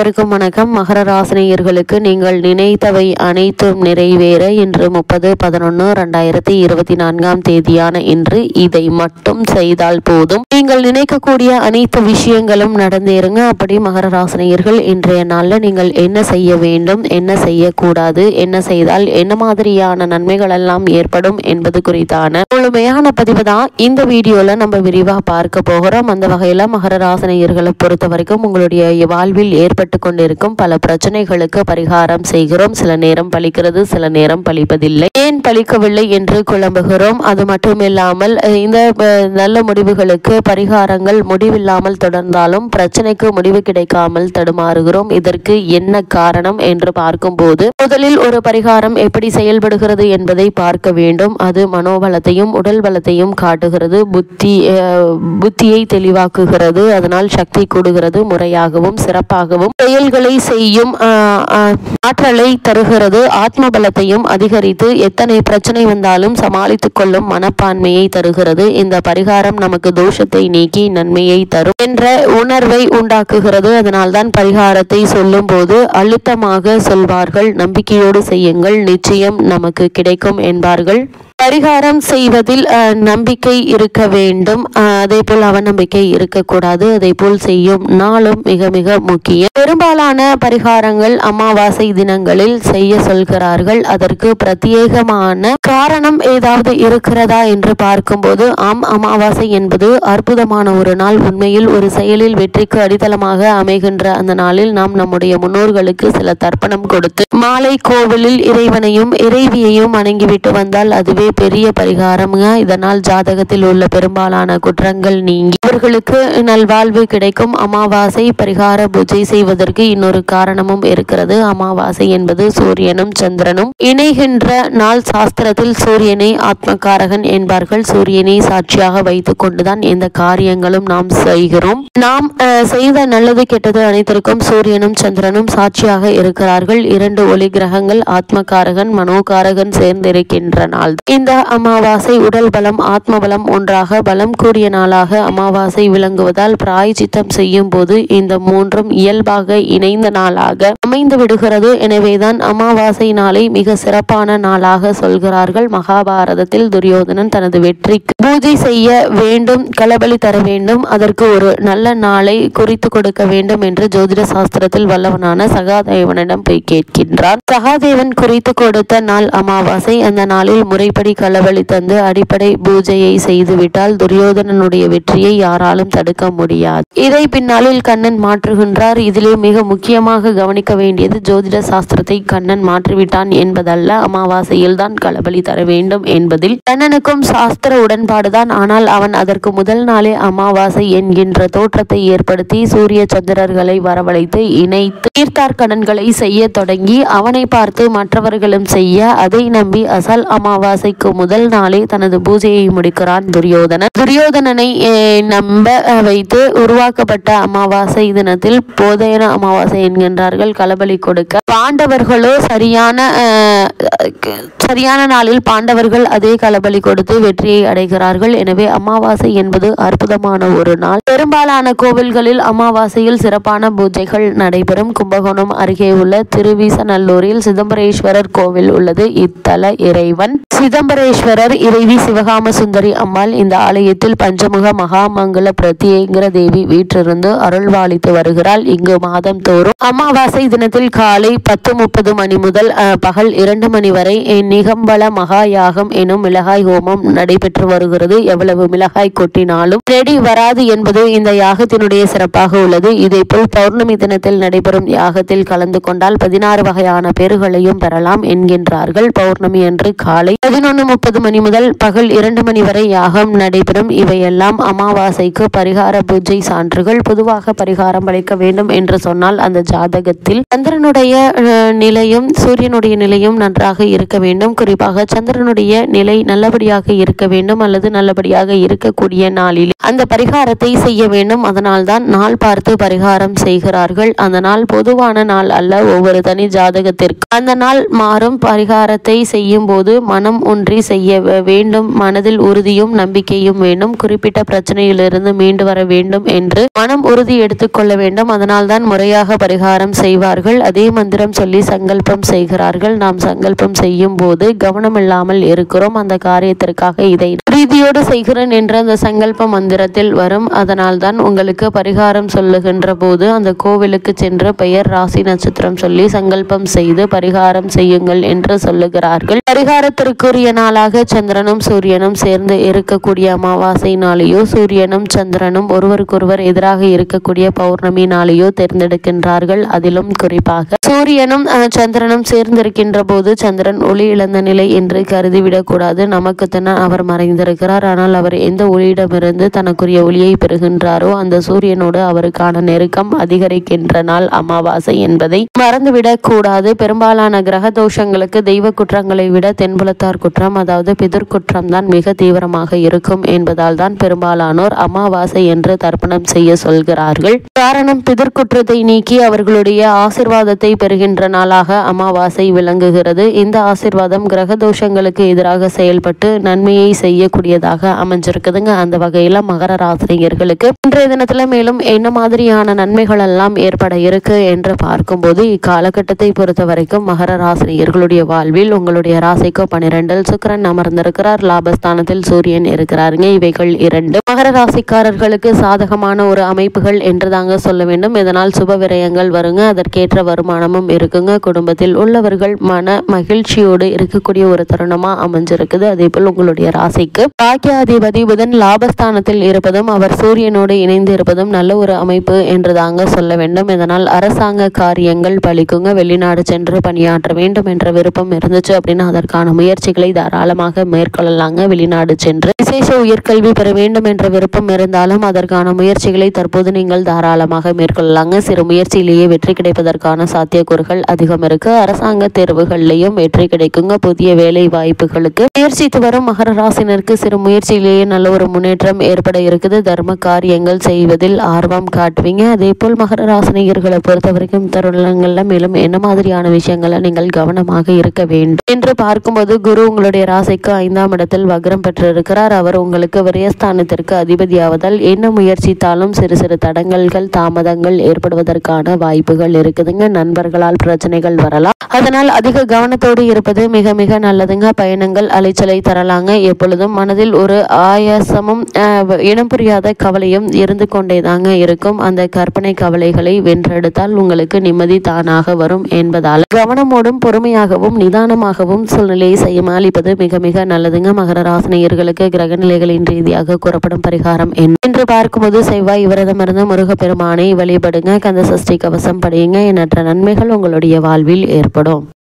அனைவருக்கும் வணக்கம். மகர ராசினியர்களுக்கு நீங்கள் நினைத்தவை அனைத்தும் நிறைவேற இன்று 30/11/2024 இன்று இதை மட்டும் செய்தால் போதும். நீங்கள் நினைக்கக்கூடிய அனைத்து விஷயங்களும் நடந்தேறுங்க. அப்படி மகர ராசினியர்கள் இன்றைய நாளில் நீங்கள் என்ன செய்ய வேண்டும், என்ன செய்யக்கூடாது, என்ன செய்தால் என்ன மாதிரியான நன்மைகள் எல்லாம் ஏற்படும் என்பது குறித்தான முழுமையான பதிவு தான் இந்த வீடியோல நம்ம விரிவா பார்க்க போகிறோம். அந்த வகையில மகர ராசினியர்களை பொறுத்த வரைக்கும் உங்களுடைய வாழ்வில் ஏற்பட்டு கொண்டிருக்கும் பல பிரச்சனைகளுக்கு பரிகாரம் செய்கிறோம். சில நேரம் பலிக்கிறது, சில நேரம் பலிப்பதில்லை. ஏன் பலிக்கவில்லை என்று குழம்புகிறோம். அது மட்டுமில்லாமல் இந்த நல்ல முடிவுகளுக்கு பரிகாரங்கள் முடிவில்லாமல் தொடர்ந்தாலும் பிரச்சனைக்கு முடிவு கிடைக்காமல் தடுமாறுகிறோம். இதற்கு என்ன காரணம் என்று பார்க்கும்போது முதலில் ஒரு பரிகாரம் எப்படி செயல்படுகிறது என்பதை பார்க்க வேண்டும். அது மனோபலத்தையும் உடல் பலத்தையும் காட்டுகிறது, புத்தியை தெளிவாக்குகிறது, அதனால் சக்தி கூடுகிறது, முறையாகவும் சிறப்பாகவும் செயல்களை செய்யும் ஆற்றலை தருகிறது, ஆத்ம பலத்தையும் அதிகரித்து எத்தனை பிரச்சனை வந்தாலும் சமாளித்துக் கொள்ளும் மனப்பான்மையை தருகிறது. இந்த பரிகாரம் நமக்கு தோஷத்தை நீக்கி நன்மையை தரும் என்ற உணர்வை உண்டாக்குகிறது. அதனால்தான் பரிகாரத்தை சொல்லும் போது அழுத்தமாக சொல்வார்கள், நம்பிக்கையோடு செய்யுங்கள், நிச்சயம் நமக்கு கிடைக்கும் என்பார்கள். பரிகாரம் செய்வதில் நம்பிக்கை இருக்க வேண்டும், அதே போல் அவநம்பிக்கை இருக்கக்கூடாது. அதே போல் செய்யும் நாளும் மிக மிக முக்கியம். பெரும்பாலான பரிகாரங்கள் அமாவாசை தினங்களில் செய்ய சொல்கிறார்கள். அதற்கு பிரத்யேகமான காரணம் ஏதாவது இருக்கிறதா என்று பார்க்கும்போது ஆம், அமாவாசை என்பது அற்புதமான ஒரு நாள். உண்மையில் ஒரு செயலில் வெற்றிக்கு அடித்தளமாக அமைகின்ற அந்த நாளில் நாம் நம்முடைய முன்னோர்களுக்கு சில தர்ப்பணம் கொடுத்து மாலை கோவிலில் இறைவனையும் இறைவியையும் வணங்கிவிட்டு வந்தால் அதுவே பெரிய பரிகாரம்ங்க. இதனால் ஜாதகத்தில் உள்ள பெரும்பாலான குற்றங்கள் நீங்கி அவர்களுக்கு நல்வாழ்வு கிடைக்கும். அமாவாசை பரிகார பூஜை செய்வதற்கு இன்னொரு காரணமும் இருக்கிறது. அமாவாசை என்பது சூரியனும் சந்திரனும் இணைகின்ற நாள். சாஸ்திரத்தில் சூரியனை ஆத்மகாரகன் என்பார்கள். சூரியனை சாட்சியாக வைத்துக் கொண்டுதான் இந்த காரியங்களும் நாம் செய்கிறோம். நாம் செய்த நல்லது கெட்டது அனைத்திற்கும் சூரியனும் சந்திரனும் சாட்சியாக இருக்கிறார்கள். இரண்டு ஒளி கிரகங்கள் ஆத்மகாரகன் மனோகாரகன் சேர்ந்திருக்கின்ற நாள் இந்த அமாவாசை. உடல் பலம் ஆத்ம பலம் ஒன்றாக பலம் கூடிய நாளாக அமாவாசை விளங்குவதால் பிராயச்சித்தம் செய்யும் போது இந்த மூன்றும் இயல்பாக இணைந்த நாளாக அமைந்து விடுகிறது. எனவேதான் அமாவாசை நாளை மிக சிறப்பான நாளாக சொல்கிறார்கள். மகாபாரதத்தில் துரியோதனன் தனது வெற்றிக்கு பூஜை செய்ய வேண்டும், களபலி தர வேண்டும், அதற்கு ஒரு நல்ல நாளை குறித்து கொடுக்க வேண்டும் என்று ஜோதிட சாஸ்திரத்தில் வல்லவனான சகாதேவனிடம் போய் கேட்கின்றான். சகாதேவன் குறித்து கொடுத்த நாள் அமாவாசை. அந்த நாளில் முறைப்படி களபலி தந்து அடிப்படை பூஜையை செய்துவிட்டால் துரியோதனனுடைய வெற்றியை யாராலும் தடுக்க முடியாது. இதை பின்னாளில் கண்ணன் மாற்றுகின்றார். இதிலே மிக முக்கியமாக கவனிக்க வேண்டியது ஜோதிட சாஸ்திரத்தை கண்ணன் மாற்றிவிட்டான் என்பதல்ல, அமாவாசையில் தான் களபலி தர வேண்டும் என்பதில் கண்ணனுக்கும் சாஸ்திர உடன்பாடுதான். ஆனால் அவன் அதற்கு முதல் நாளே அமாவாசை என்கின்ற தோற்றத்தை ஏற்படுத்தி சூரிய சந்திரர்களை வரவழைத்து இணைத்து தீர்த்தார்க்கடன்களை செய்ய தொடங்கி அவனை பார்த்து மற்றவர்களும் செய்ய அதை நம்பி அசல் அமாவாசைக்கு முதல் நாளே தனது பூஜையை முடிக்கிறான் துரியோதனன். துரியோதனனை நம்ப வைத்து உருவாக்கப்பட்ட அமாவாசை தினத்தில் போதையன அமாவாசை என்கின்றார்கள். களபலி கொடுக்க பாண்டவர்களோ சரியான நாளில் பாண்டவர்கள் அதே களபலி கொடுத்து வெற்றியை அடைகிறார்கள். எனவே அமாவாசை என்பது அற்புதமான ஒரு நாள். பெரும்பாலான கோவில்களில் அமாவாசையில் சிறப்பான பூஜைகள் நடைபெறும். கும்பகோணம் அருகே உள்ள திருவிசநல்லூரில் சிதம்பரேஸ்வரர் கோவில் உள்ளது. இத்தல இறைவன் சிதம்பரேஸ்வரர், இறைவி சிவகாம சுந்தரி அம்மாள். இந்த ஆலயத்தில் பஞ்சமுக மகாமங்கல பிரத்யேங்கிற தேவி வீற்றிருந்து அருள்வாளித்து வருகிறாள். இங்கு மாதம் தோறும் அமாவாசை தினத்தில் காலை 10:30 மணி முதல் பகல் 2 மணி வரை நிகம்பல மகா யாகம் எனும் மிளகாய் ஹோமம் நடைபெற்று வருகிறது. எவ்வளவு மிளகாய் கொட்டினாலும் ரெடி வராது என்பது இந்த யாகத்தினுடைய சிறப்பாக உள்ளது. இதேபோல் பௌர்ணமி தினத்தில் நடைபெறும் யாகத்தில் கலந்து கொண்டால் 16 வகையான பேறுகளையும் பெறலாம் என்கின்றார்கள். பௌர்ணமி அன்று காலை 11:30 மணி முதல் பகல் 2 மணி வரை யாகம் நடைபெறும். இவையெல்லாம் அமாவாசைக்கு பரிகார பூஜை சான்றுகள். பொதுவாக பரிகாரம் அளிக்க வேண்டும் என்று சொன்னால் அந்த ஜாதகத்தில் சந்திரனுடைய நிலையும் சூரியனுடைய நிலையும் நன்றாக இருக்க வேண்டும். குறிப்பாக சந்திரனுடைய நிலை நல்லபடியாக இருக்க வேண்டும் அல்லது நல்லபடியாக இருக்கக்கூடிய நாளில் அந்த பரிகாரத்தை செய்ய வேண்டும். அதனால்தான் நாள் பார்த்து பரிகாரம் செய்கிறார்கள். அந்த நாள் பொதுவான நாள் அல்ல, ஒவ்வொரு தனி ஜாதகத்திற்கு அந்த நாள் மாறும். பரிகாரத்தை செய்யும் போது மனம் ஊன்றி செய்ய வேண்டும். மனதில் உறுதியும் நம்பிக்கையும் வேண்டும். குறிப்பிட்ட பிரச்சனையிலிருந்து மீண்டு வர வேண்டும் என்று மனம் உறுதி எடுத்துக்கொள்ள வேண்டும். அதனால்தான் முறையாக பரிகாரம் செய்வார்கள். அதே மந்திரம் சொல்லி சங்கல்பம் செய்கிறார்கள். நாம் சங்கல்பம் செய்யும் போது கவனம் இல்லாமல் இருக்கிறோம். அந்த காரியத்திற்காக இதை பிரீதியோடு செய்கிறேன் என்ற அந்த சங்கல்ப மந்திரத்தில் வரும். அதனால்தான் உங்களுக்கு பரிகாரம் சொல்லுகின்ற போது அந்த கோவிலுக்கு சென்று பெயர், ராசி, நட்சத்திரம் சொல்லி சங்கல்பம் செய்து பரிகாரம் செய்யுங்கள் என்று சொல்லுகிறார்கள். பரிகாரத்திற்குரிய நாளாக சந்திரனும் சூரியனும் சேர்ந்து இருக்கக்கூடிய அமாவாசை நாளையோ, சூரியனும் சந்திரனும் ஒருவருக்கொருவர் எதிராக இருக்கக்கூடிய பௌர்ணமி நாளையோ தேர்ந்தெடுக்கின்றார்கள். அதிலும் குறிப்பாக சூரியனும் சந்திரனும் சேர்ந்திருக்கின்ற போது சந்திரன் ஒளி இழந்த நிலை என்று கருதிவிடக் கூடாது. நமக்கு தானே அவர் மறைந்திருக்கிறார். ஆனால் அவர் எந்த ஒளியிடமிருந்து தனக்குரிய ஒளியை பெறுகின்றாரோ அந்த சூரியனோடு அவருக்கான நெருக்கம் அதிகரிக்கின்ற நாள் அமாவாசை என்பதை மறந்துவிடக் கூடாது. பெரும்பாலான கிரக தோஷங்களுக்கு தெய்வ குற்றங்களை விட தென்புலத்தார் குற்றம், அதாவது பிதிர்குற்றம் தான் மிக தீவிரமாக இருக்கும் என்பதால் தான் பெரும்பாலானோர் அமாவாசை என்று தர்ப்பணம் செய்ய சொல்கிறார்கள். காரணம், பிதிர்குற்றத்தை நீக்கி அவர்களுடைய ஆசிர்வாதத்தை பெறுகின்ற நாளாக அமாவாசை விளங்குகிறது. இந்த ஆசிர்வாதம் கிரக தோஷங்களுக்கு எதிராக செயல்பட்டு நன்மையை செய்யக்கூடியதாக அமைஞ்சிருக்குதுங்க. அந்த வகையில மகர ராசினியர்களுக்கு இன்றைய தினத்துல மேலும் என்ன மாதிரியான நன்மைகள் எல்லாம் ஏற்பட இருக்கு என்று பார்க்கும்போது, இக்காலகட்டத்தை பொறுத்த வரைக்கும் மகர ராசினியர்களுடைய வாழ்வில் உங்களுடைய ராசிக்கு 12 சுக்கிரன் அமர்ந்திருக்கிறார். லாபஸ்தானத்தில் சூரியன் இருக்கிறாருங்க. இவைகள் இரண்டு மகர ராசிக்காரர்களுக்கு சாதகமான ஒரு அமைப்புகள் என்று தாங்க சொல்ல வேண்டும். இதனால் சுப விரயங்கள் வருங்க. அதற்கேற்ற வருமானமும் இருக்குங்க. குடும்பத்தில் உள்ளவர்கள் மன மகிழ்ச்சியோடு இருக்கக்கூடிய ஒரு தருணமா அமைஞ்சிருக்குது. அதே போல் உங்களுடைய ராசிக்கு பாக்கியாதிபதி புதன் லாபஸ்தானத்தில் இருப்பதும் அவர் சூரியனோடு இணைந்து இருப்பதும் நல்ல ஒரு அமைப்பு என்று தாங்க சொல்ல வேண்டும். இதனால் அரசாங்க காரியங்கள் பலிக்குங்க. வெளிநாடு சென்று பணியாற்ற வேண்டும் என்ற விருப்பம் இருந்துச்சு அப்படின்னா அதற்கான முயற்சிகளை தாராளமாக மேற்கொள்ளலாங்க. வெளிநாடு சென்று விசேஷ உயர்கல்வி பெற வேண்டும் என்ற விருப்பம் இருந்தாலும் அதற்கான முயற்சிகளை தற்போது நீங்கள் தாராளமாக மேற்கொள்ளலாங்க. சிறு முயற்சியிலேயே வெற்றி கிடைப்பதற்கான சாத்தியக்கூறுகள் அதிகம் இருக்கு. அரசாங்க தேர்வுகளிலையும் வெற்றி கிடைக்குங்க. புதிய வேலை வாய்ப்புகளுக்கு முயற்சித்து வரும் மகர ராசினருக்கு சிறு முயற்சியிலேயே நல்ல ஒரு முன்னேற்றம் ஏற்பட இருக்குது. தர்ம காரியங்கள் செய்வதில் ஆர்வம் காட்டுவீங்க. அதே போல் மகர ராசினியர்களை பொறுத்த வரைக்கும் தருணங்கள்ல மேலும் என்ன மாதிரியான விஷயங்களை நீங்கள் கவனமாக இருக்க வேண்டும் என்று பார்க்கும்போது, குரு உங்களுடைய ராசிக்கு 5ஆம் இடத்தில் வக்ரம் பெற்றிருக்கிறார். அவர் உங்களுக்கு விரயஸ்தானத்திற்கு அதிபதியாவதால் என்ன முயற்சித்தாலும் சிறு சிறு தடங்கல்கள், தாமதங்கள் ஏற்படுவதற்கான வாய்ப்புகள் இருக்குதுங்க. நண்பர்களால் பிரச்சனைகள் வரலாம். அதனால் அதிக கவனத்தோடு இருப்பது மிக மிக நல்லதுங்க. பயணங்கள் அலைச்சலை தரலாங்க. எப்பொழுதும் மனதில் ஒரு ஆயாசமும் இனம் புரியாத கவலையும் இருந்து கொண்டேதாங்க இருக்கும். அந்த கற்பனை கவலைகளை வென்றெடுத்தால் உங்களுக்கு நிம்மதி தானாக வரும் என்பதால் கவனமோடும் பொறுமையாகவும் நிதானமாகவும் சூழ்நிலையை சமாளிப்பது மிக மிக நல்லதுங்க. மகர ராசினியர்களுக்கு கிரக நிலைகளின் ரீதியாக கூறப்படும் பரிகாரம் என்று பார்க்கும்போது, செவ்வாய் விரதமிருந்து முருகப்பெருமானை வழிபடுங்க. கந்த சஷ்டி கவசம் படியுங்க. எண்ணற்ற நன்மைகள் உங்களுடைய வாழ்வில் ஏற்படும்.